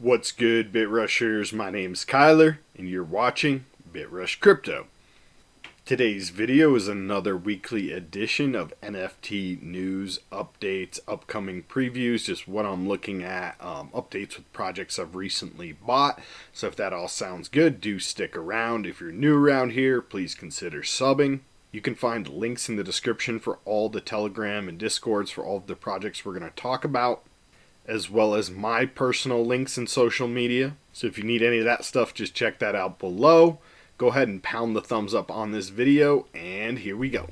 What's good, BitRushers? My name's Kyler, and you're watching BitRush Crypto. Today's video is another weekly edition of NFT news, updates, upcoming previews, just what I'm looking at, updates with projects I've recently bought. So if that all sounds good, do stick around. If you're new around here, please consider subbing. You can find links in the description for all the Telegram and Discords for all of the projects we're going to talk about, as well as my personal links in social media. So if you need any of that stuff, just check that out below. Go ahead and pound the thumbs up on this video, and here we go.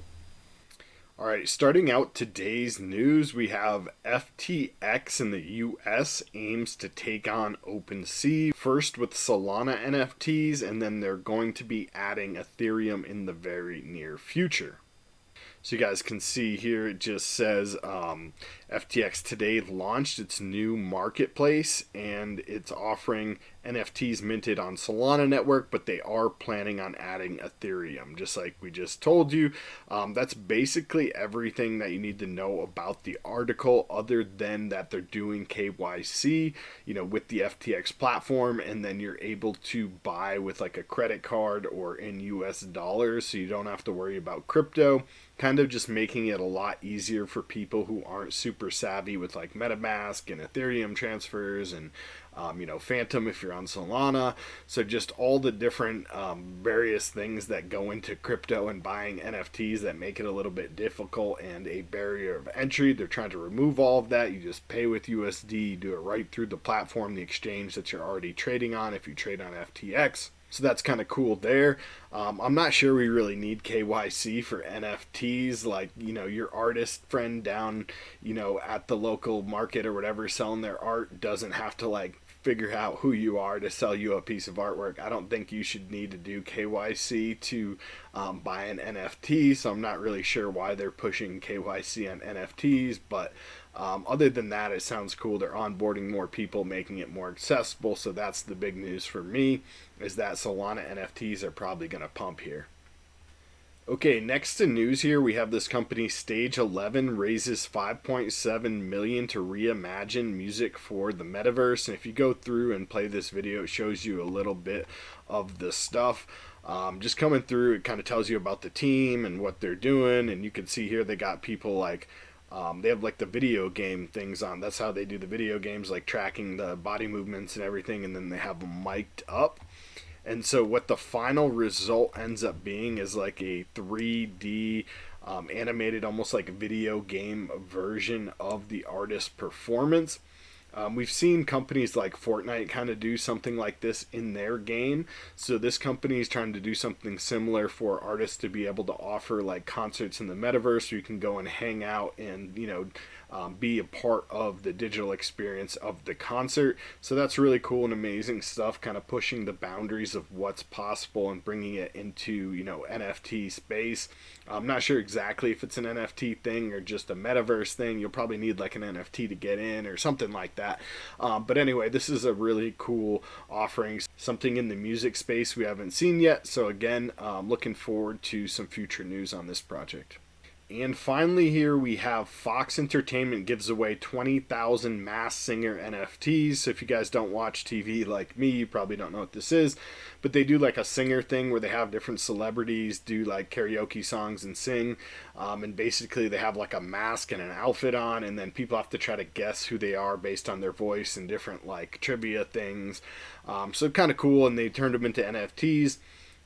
Alright, starting out today's news, we have FTX in the US aims to take on OpenSea, first with Solana NFTs, and then they're going to be adding Ethereum in the very near future. So you guys can see here, it just says FTX today launched its new marketplace, and it's offering NFTs minted on Solana network, but they are planning on adding Ethereum, just like we just told you. That's basically everything that you need to know about the article, other than that they're doing KYC, with the FTX platform, and then you're able to buy with like a credit card or in US dollars, so you don't have to worry about crypto. Kind of just making it a lot easier for people who aren't super savvy with like MetaMask and Ethereum transfers and Phantom if you're on Solana. So just all the different various things that go into crypto and buying NFTs that make it a little bit difficult and a barrier of entry. They're trying to remove all of that. You just pay with USD, you do it right through the platform, the exchange that you're already trading on if you trade on FTX. So that's kind of cool there. I'm not sure we really need KYC for NFTs, like, your artist friend down, at the local market or whatever selling their art doesn't have to like figure out who you are to sell you a piece of artwork. I don't think you should need to do KYC to buy an NFT, so I'm not really sure why they're pushing KYC on NFTs, but other than that, it sounds cool. They're onboarding more people, making it more accessible, so that's the big news for me, is that Solana NFTs are probably going to pump here. Okay, next to news here, we have this company, Stage 11, raises $5.7 million to reimagine music for the metaverse. And if you go through and play this video, it shows you a little bit of the stuff. Just coming through, it kind of tells you about the team and what they're doing. And you can see here they got people like, they have like the video game things on. That's how they do the video games, like tracking the body movements and everything. And then they have them mic'd up. And so what the final result ends up being is like a 3D animated, almost like a video game version of the artist's performance. We've seen companies like Fortnite kind of do something like this in their game. So this company is trying to do something similar for artists to be able to offer like concerts in the metaverse where you can go and hang out and, be a part of the digital experience of the concert. So that's really cool and amazing stuff, kind of pushing the boundaries of what's possible and bringing it into, NFT space. I'm not sure exactly if it's an NFT thing or just a metaverse thing. You'll probably need like an NFT to get in or something like that. But anyway, this is a really cool offering, something in the music space we haven't seen yet. So again, looking forward to some future news on this project. And finally here we have Fox Entertainment gives away 20,000 Masked Singer NFTs. So if you guys don't watch TV like me, you probably don't know what this is. But they do like a singer thing where they have different celebrities do like karaoke songs and sing. And basically they have like a mask and an outfit on, and then people have to try to guess who they are based on their voice and different like trivia things. So kind of cool, and they turned them into NFTs.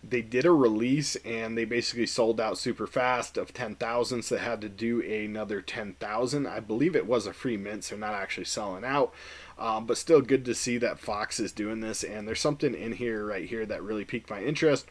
They did a release and they basically sold out super fast of 10,000, so they had to do another 10,000. I believe it was a free mint, so not actually selling out. But still good to see that Fox is doing this, and there's something in here right here that really piqued my interest.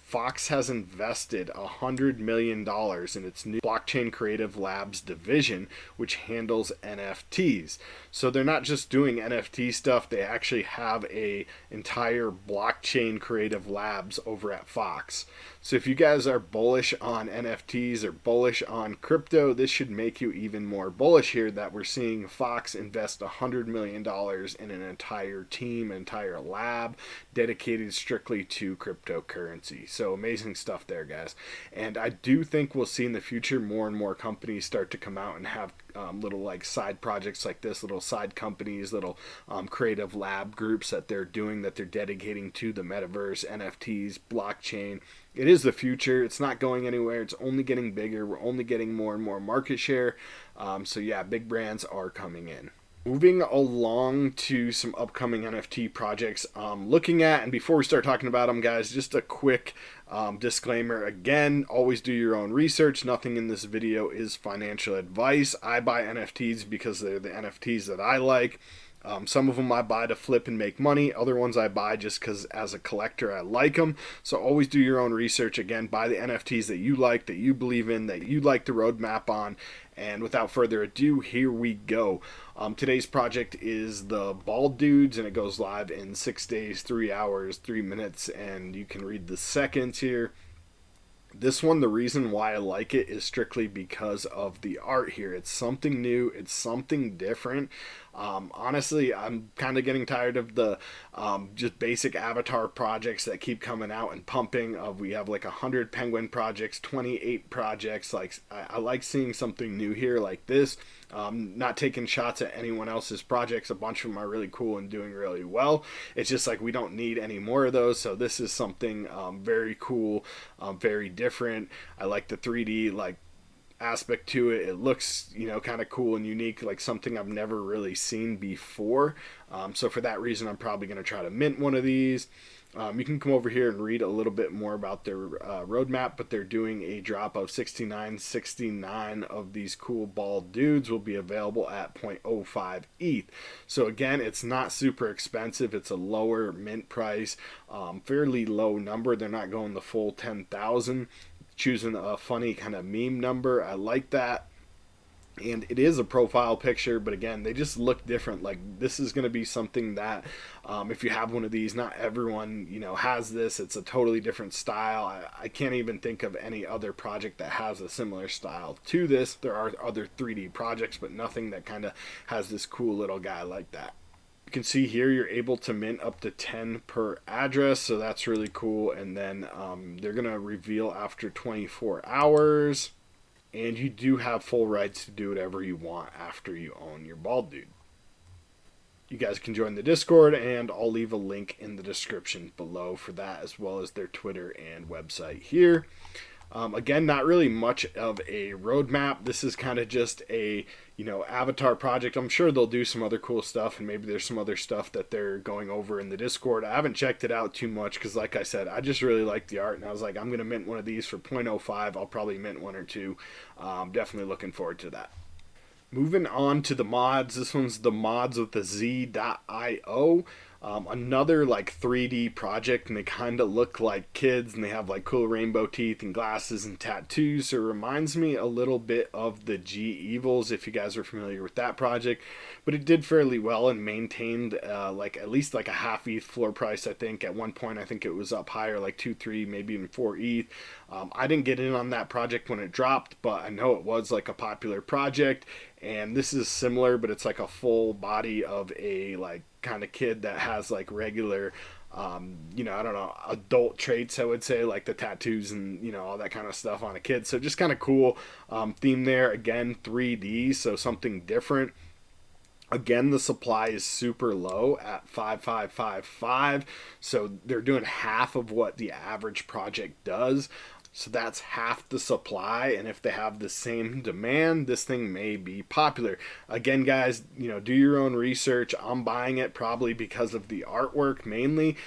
Fox has invested $100 million in its new Blockchain Creative Labs division, which handles NFTs. So they're not just doing NFT stuff, they actually have a entire Blockchain Creative Labs over at Fox. So if you guys are bullish on NFTs or bullish on crypto, this should make you even more bullish here that we're seeing Fox invest $100 million in an entire team, entire lab dedicated strictly to cryptocurrency. So amazing stuff there, guys. And I do think we'll see in the future more and more companies start to come out and have little like side projects like this, little side companies, little creative lab groups that they're doing, that they're dedicating to the metaverse, NFTs, blockchain. It is the future. It's not going anywhere. It's only getting bigger. We're only getting more and more market share. So yeah, big brands are coming in. Moving along to some upcoming NFT projects looking at, and before we start talking about them, guys, just a quick disclaimer. Again, always do your own research. Nothing in this video is financial advice. I buy NFTs because they're the NFTs that I like. Some of them I buy to flip and make money. Other ones I buy just because as a collector I like them. So always do your own research. Again, buy the NFTs that you like, that you believe in, that you like the roadmap on. And without further ado, here we go. Today's project is the Bald Dudes, and it goes live in 6 days, 3 hours, 3 minutes, and you can read the seconds here. This one, the reason why I like it is strictly because of the art here. It's something new. It's something different. Honestly, I'm kind of getting tired of the just basic avatar projects that keep coming out and pumping. We have like 100 penguin projects, 28 projects. Like I like seeing something new here like this. Not taking shots at anyone else's projects. A bunch of them are really cool and doing really well. It's just like we don't need any more of those. So this is something very cool, very different. I like the 3D like aspect to it. It looks, you know, kind of cool and unique, like something I've never really seen before. So for that reason, I'm probably going to try to mint one of these. You can come over here and read a little bit more about their roadmap, but they're doing a drop of 69 of these cool Bald Dudes will be available at 0.05 ETH. So again, it's not super expensive. It's a lower mint price, fairly low number. They're not going the full 10,000. Choosing a funny kind of meme number. I like that. And it is a profile picture, but again, they just look different. Like this is going to be something that if you have one of these, not everyone, you know, has this. It's a totally different style. I can't even think of any other project that has a similar style to this. There are other 3D projects, but nothing that kind of has this cool little guy like that. You can see here you're able to mint up to 10 per address, so that's really cool. And then they're going to reveal after 24 hours. And you do have full rights to do whatever you want after you own your Bald Dude. You guys can join the Discord, and I'll leave a link in the description below for that, as well as their Twitter and website here. Again, not really much of a roadmap. This is kind of just a, you know, avatar project. I'm sure they'll do some other cool stuff, and maybe there's some other stuff that they're going over in the Discord. I haven't checked it out too much because, like I said, I just really like the art, and I was like, I'm going to mint one of these for 0.05. I'll probably mint one or two. Definitely looking forward to that. Moving on to the mods. This one's the Modz with the Z.io. Another like 3D project, and they kind of look like kids, and they have like cool rainbow teeth and glasses and tattoos. So it reminds me a little bit of the G Evils, if you guys are familiar with that project. But it did fairly well and maintained like at least like a half ETH floor price. I think at one point I think it was up higher, like 2, 3, maybe even 4 ETH. I didn't get in on that project when it dropped, but I know it was like a popular project. And this is similar, but it's like a full body of a like kind of kid that has like regular you know, I don't know, adult traits, I would say, like the tattoos and, you know, all that kind of stuff on a kid. So just kind of cool theme there. Again, 3D, so something different. Again, the supply is super low at 5555, so they're doing half of what the average project does. So that's half the supply, and if they have the same demand, this thing may be popular. Again, guys, you know, do your own research. I'm buying it probably because of the artwork mainly.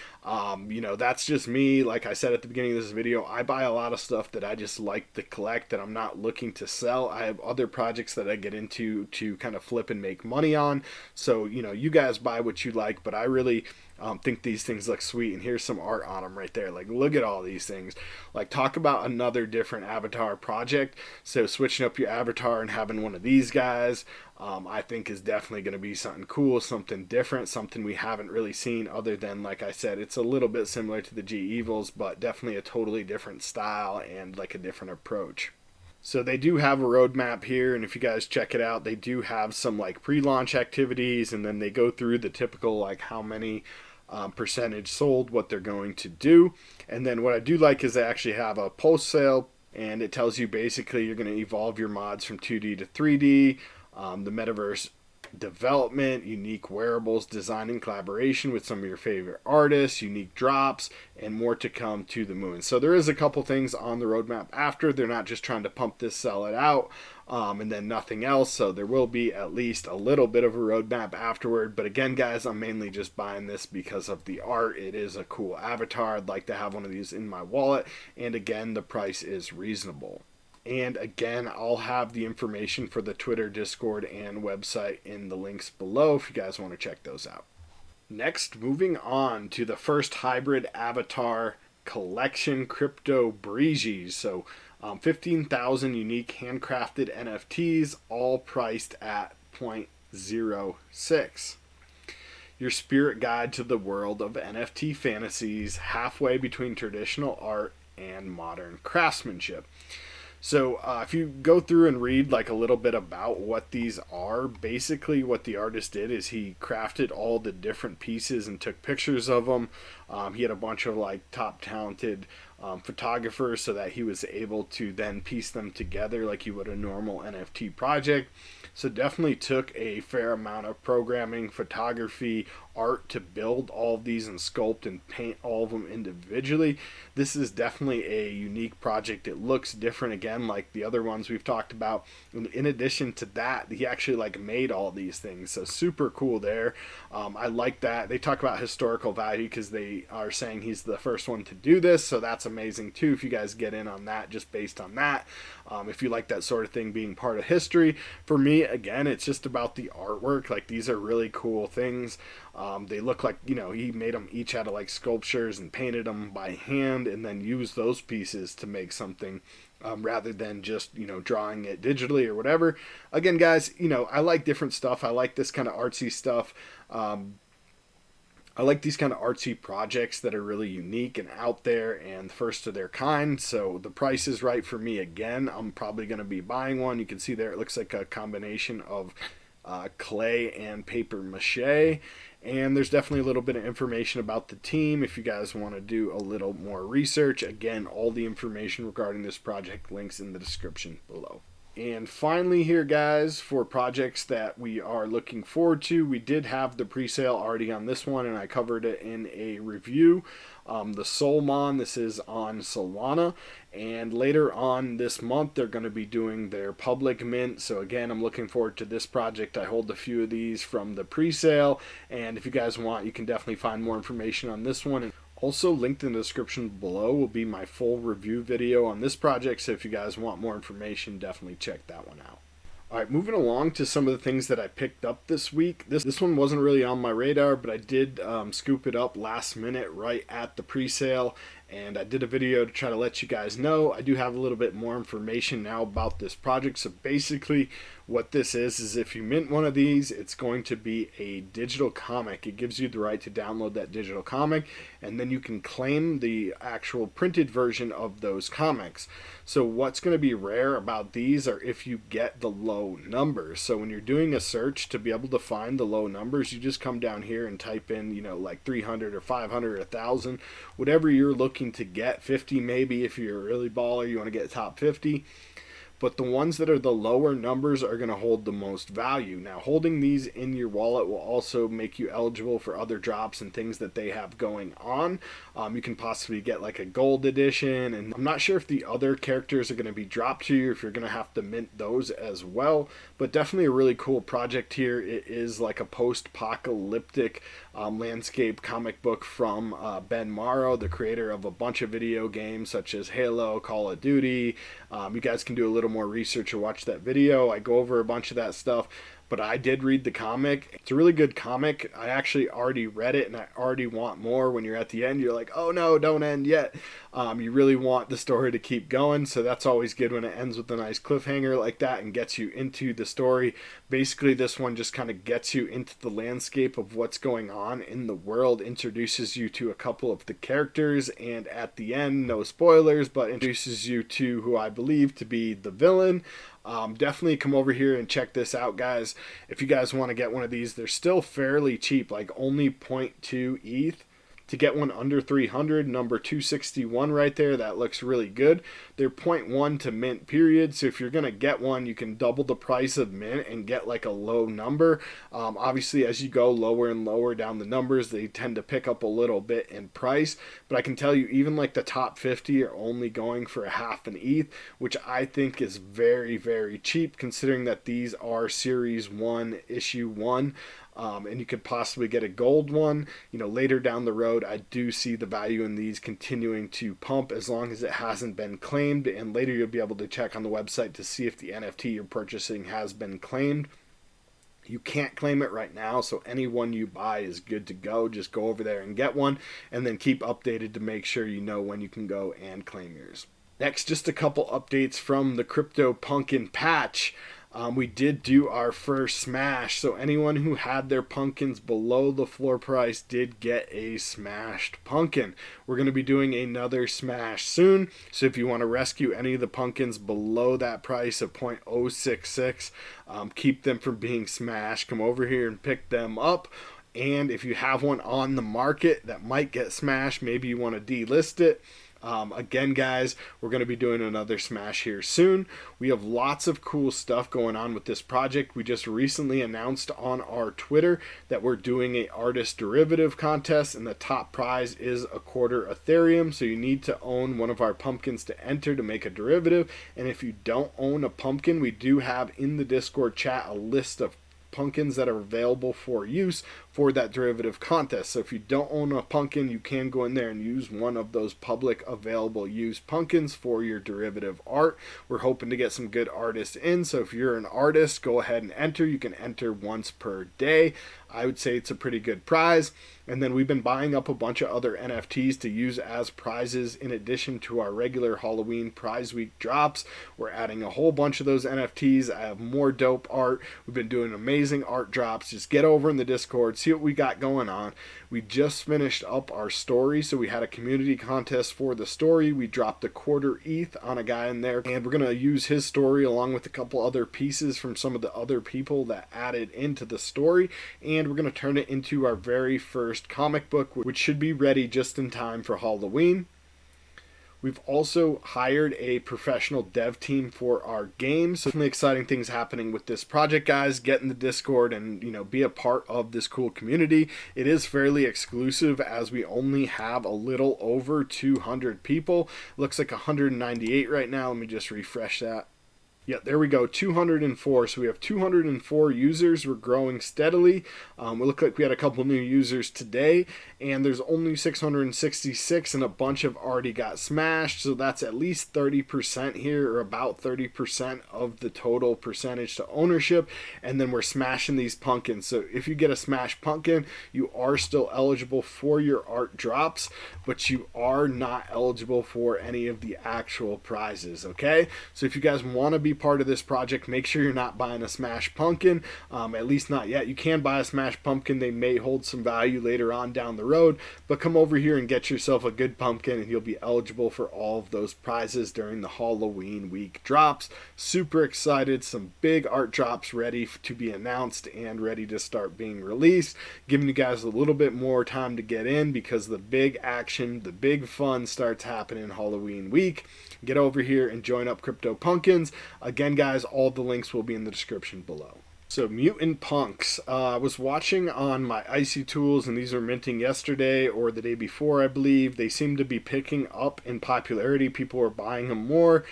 You know, that's just me. Like I said at the beginning of this video, I buy a lot of stuff that I just like to collect, that I'm not looking to sell. I have other projects that I get into to kind of flip and make money on. So, you know, you guys buy what you like, but I really think these things look sweet, and here's some art on them right there. Like, look at all these things. Like, talk about another different avatar project. So switching up your avatar and having one of these guys, I think is definitely going to be something cool, something different, something we haven't really seen, other than, like I said, it's a little bit similar to the G Evils, but definitely a totally different style and like a different approach. So they do have a roadmap here, and if you guys check it out, they do have some like pre-launch activities, and then they go through the typical like how many percentage sold, what they're going to do. And then what I do like is they actually have a post sale, and it tells you basically you're going to evolve your mods from 2D to 3D, the metaverse development, unique wearables design in collaboration with some of your favorite artists, unique drops, and more to come to the moon. So there is a couple things on the roadmap after. They're not just trying to pump this, sell it out, and then nothing else. So there will be at least a little bit of a roadmap afterward. But again, guys, I'm mainly just buying this because of the art. It is a cool avatar. I'd like to have one of these in my wallet. And again, the price is reasonable. And again, I'll have the information for the Twitter, Discord, and website in the links below if you guys want to check those out. Next, moving on to the first hybrid avatar collection, Crypto Brijes. So 15,000 unique handcrafted NFTs, all priced at 0.06. Your spirit guide to the world of NFT fantasies, halfway between traditional art and modern craftsmanship. So if you go through and read like a little bit about what these are, basically what the artist did is he crafted all the different pieces and took pictures of them. He had a bunch of like top talented photographers so that he was able to then piece them together like you would a normal NFT project. So definitely took a fair amount of programming, photography, art to build all of these and sculpt and paint all of them individually. This is definitely a unique project. It looks different again like the other ones we've talked about. In addition to that, he actually like made all these things. So super cool there. I like that. They talk about historical value because they are saying he's the first one to do this. So that's amazing too if you guys get in on that just based on that. If you like that sort of thing being part of history. For me, again, it's just about the artwork. Like these are really cool things. They look like, you know, he made them each out of like sculptures and painted them by hand and then used those pieces to make something rather than just, you know, drawing it digitally or whatever. Again, guys, you know, I like different stuff. I like this kind of artsy stuff. I like these kind of artsy projects that are really unique and out there and first of their kind. So the price is right for me. Again, I'm probably going to be buying one. You can see there it looks like a combination of clay and paper mache. And there's definitely a little bit of information about the team if you guys want to do a little more research. Again, all the information regarding this project links in the description below. And finally here, guys, for projects that we are looking forward to, we did have the pre-sale already on this one, and I covered it in a review. The Solmon, this is on Solana, and later on this month they're going to be doing their public mint. So again, I'm looking forward to this project. I hold a few of these from the pre-sale, and if you guys want, you can definitely find more information on this one. Also linked in the description below will be my full review video on this project, so if you guys want more information, definitely check that one out. Alright, moving along to some of the things that I picked up this week. This one wasn't really on my radar, but I did scoop it up last minute right at the pre-sale, and I did a video to try to let you guys know. I do have a little bit more information now about this project. So basically what this is if you mint one of these, it's going to be a digital comic. It gives you the right to download that digital comic, and then you can claim the actual printed version of those comics. So what's going to be rare about these are if you get the low numbers. So when you're doing a search to be able to find the low numbers, you just come down here and type in, you know, like 300 or 500 or 1,000, whatever you're looking to get, 50 maybe if you're a really baller, you want to get top 50. But the ones that are the lower numbers are going to hold the most value. Now, holding these in your wallet will also make you eligible for other drops and things that they have going on. You can possibly get like a gold edition, and I'm not sure if the other characters are going to be dropped to you, if you're going to have to mint those as well. But definitely a really cool project here. It is like a post-apocalyptic landscape comic book from Ben Morrow, the creator of a bunch of video games such as Halo, Call of Duty. You guys can do a little more research or watch that video. I go over a bunch of that stuff, but I did read the comic. It's a really good comic. I actually already read it, and I already want more. When you're at the end, you're like, oh no, don't end yet. You really want the story to keep going, so that's always good when it ends with a nice cliffhanger like that and gets you into the story. Basically, this one just kind of gets you into the landscape of what's going on in the world, introduces you to a couple of the characters, and at the end, no spoilers, but introduces you to who I believe to be the villain. Definitely come over here and check this out, guys. If you guys want to get one of these, they're still fairly cheap, like only 0.2 ETH. To get one under 300, number 261 right there, that looks really good. They're 0.1 to mint period, so if you're going to get one, you can double the price of mint and get like a low number. Obviously, as you go lower and lower down the numbers, they tend to pick up a little bit in price, but I can tell you even like the top 50 are only going for a half an ETH, which I think is very, very cheap considering that these are Series 1, Issue 1. And you could possibly get a gold one. Later down the road, I do see the value in these continuing to pump as long as it hasn't been claimed. And later you'll be able to check on the website to see if the NFT you're purchasing has been claimed. You can't claim it right now, so any one you buy is good to go. Just go over there and get one, and then keep updated to make sure you know when you can go and claim yours. Next, just a couple updates from the CryptoPunkin patch. We did do our first smash, so anyone who had their pumpkins below the floor price did get a smashed pumpkin. We're going to be doing another smash soon, so if you want to rescue any of the pumpkins below that price of 0.066, keep them from being smashed, come over here and pick them up. And if you have one on the market that might get smashed, maybe you want to delist it. Again, guys, we're going to be doing another smash here soon. We have lots of cool stuff going on with this project. We just recently announced on our Twitter that we're doing a artist derivative contest, and the top prize is a quarter Ethereum. So you need to own one of our pumpkins to enter to make a derivative. And if you don't own a pumpkin, we do have in the Discord chat a list of pumpkins that are available for use for that derivative contest. So if you don't own a pumpkin, you can go in there and use one of those public available use pumpkins for your derivative art. We're hoping to get some good artists in, so if you're an artist, go ahead and enter. You can enter once per day. I would say it's a pretty good prize. And then we've been buying up a bunch of other NFTs to use as prizes in addition to our regular Halloween prize week drops. We're adding a whole bunch of those NFTs. I have more dope art. We've been doing amazing art drops. Just get over in the Discord, see what we got going on. We just finished up our story, so we had a community contest for the story. We dropped a quarter ETH on a guy in there, and we're going to use his story along with a couple other pieces from some of the other people that added into the story, and we're going to turn it into our very first comic book, which should be ready just in time for Halloween. We've also hired a professional dev team for our game. So definitely exciting things happening with this project, guys. Get in the Discord and, be a part of this cool community. It is fairly exclusive as we only have a little over 200 people. Looks like 198 right now. Let me just refresh that. Yeah, there we go, 204. So we have 204 users. We're growing steadily. We look like we had a couple new users today, and there's only 666, and a bunch have already got smashed. So that's at least 30% here, or about 30% of the total percentage to ownership. And then we're smashing these pumpkins. So if you get a smashed pumpkin, you are still eligible for your art drops, but you are not eligible for any of the actual prizes, okay? So if you guys want to be part of this project, make sure you're not buying a smash pumpkin, at least not yet. You can buy a smash pumpkin. They may hold some value later on down the road, but come over here and get yourself a good pumpkin and you'll be eligible for all of those prizes during the Halloween week drops. Super excited. Some big art drops ready to be announced and ready to start being released, giving you guys a little bit more time to get in because the big action, the big fun starts happening Halloween week. Get over here and join up CryptoPunkins. Again, guys, all the links will be in the description below. So Mutant Punks, I was watching on my Icy Tools, and these are minting yesterday or the day before, I believe. They seem to be picking up in popularity. People are buying them more.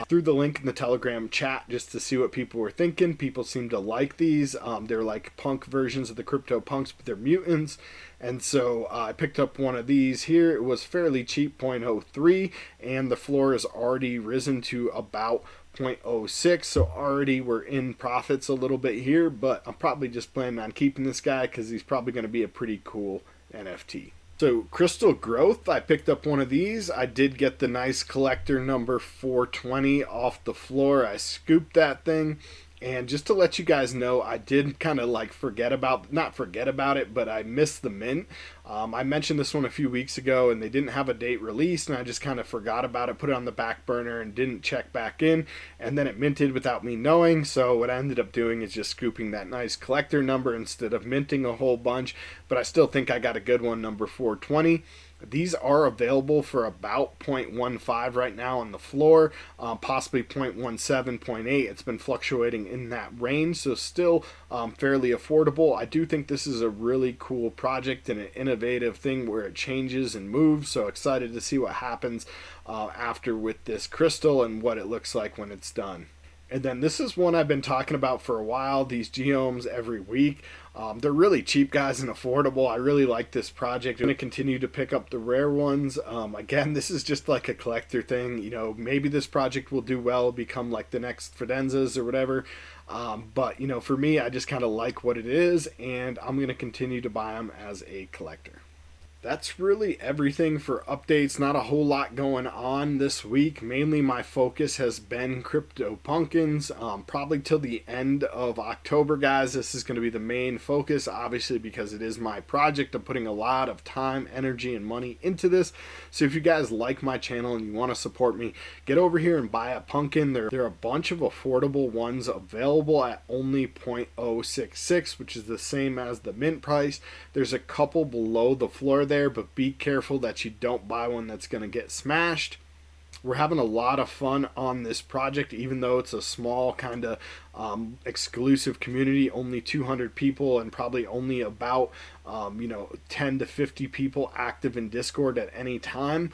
Through the link in the Telegram chat just to see what people were thinking. People seem to like these. They're like punk versions of the CryptoPunks, but they're mutants. And so I picked up one of these here. It was fairly cheap, 0.03, and the floor has already risen to about 0.06, so already we're in profits a little bit here, but I'm probably just planning on keeping this guy because he's probably going to be a pretty cool NFT. So Crystal Growth, I picked up one of these. I did get the nice collector number 420 off the floor. I scooped that thing, And just to let you guys know, I did kind of like not forget about it, but I missed the mint. I mentioned this one a few weeks ago and they didn't have a date released, and I just kind of forgot about it, put it on the back burner and didn't check back in, and then it minted without me knowing. So what I ended up doing is just scooping that nice collector number instead of minting a whole bunch, but I still think I got a good one, number 420. These are available for about 0.15 right now on the floor, possibly 0.17, 0.8. It's been fluctuating in that range, so still fairly affordable. I do think this is a really cool project and an innovative thing where it changes and moves, so excited to see what happens after with this crystal and what it looks like when it's done. And then this is one I've been talking about for a while, these geomes every week. They're really cheap, guys, and affordable. I really like this project. I'm going to continue to pick up the rare ones. Again, this is just like a collector thing. You know, maybe this project will do well, become like the next Fidenzas or whatever. But, you know, for me, I just kind of like what it is, and I'm going to continue to buy them as a collector. That's really everything for updates. Not a whole lot going on this week. Mainly my focus has been CryptoPumpkins, probably till the end of October, guys. This is going to be the main focus, obviously, because it is my project. I'm putting a lot of time, energy, and money into this. So if you guys like my channel and you want to support me, get over here and buy a pumpkin. There are a bunch of affordable ones available at only 0.066, which is the same as the mint price. There's a couple below the floor there, but be careful that you don't buy one that's going to get smashed. We're having a lot of fun on this project, even though it's a small kind of exclusive community, only 200 people and probably only about 10 to 50 people active in Discord at any time.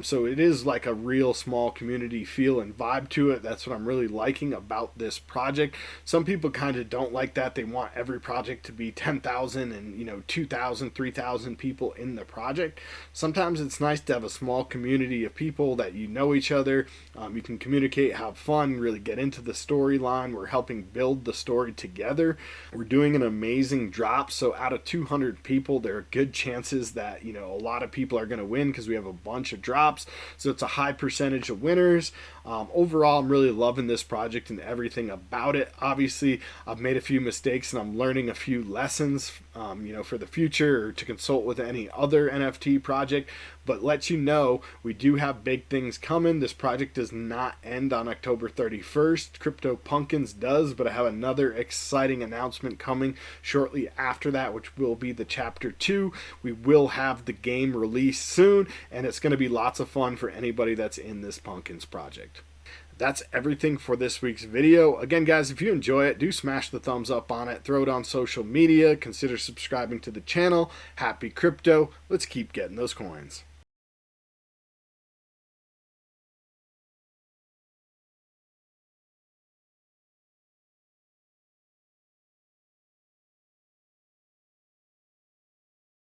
So it is like a real small community feel and vibe to it. That's what I'm really liking about this project. Some people kind of don't like that. They want every project to be 10,000 and 2,000, 3,000 people in the project. Sometimes it's nice to have a small community of people that you know each other. You can communicate, have fun, really get into the storyline. We're helping build the story together. We're doing an amazing drop, so out of 200 people, there are good chances that a lot of people are going to win because we have a bunch of drops, so it's a high percentage of winners. Overall, I'm really loving this project and everything about it. Obviously, I've made a few mistakes and I'm learning a few lessons for the future, or to consult with any other NFT project, but let you know we do have big things coming. This project does not end on October 31st. CryptoPumpkins does, but I have another exciting announcement coming shortly after that, which will be the chapter 2. We will have the game released soon, and it's going to be lots of fun for anybody that's in this Pumpkins project. That's everything for this week's video. Again, guys, if you enjoy it, do smash the thumbs up on it. Throw it on social media. Consider subscribing to the channel. Happy crypto. Let's keep getting those coins.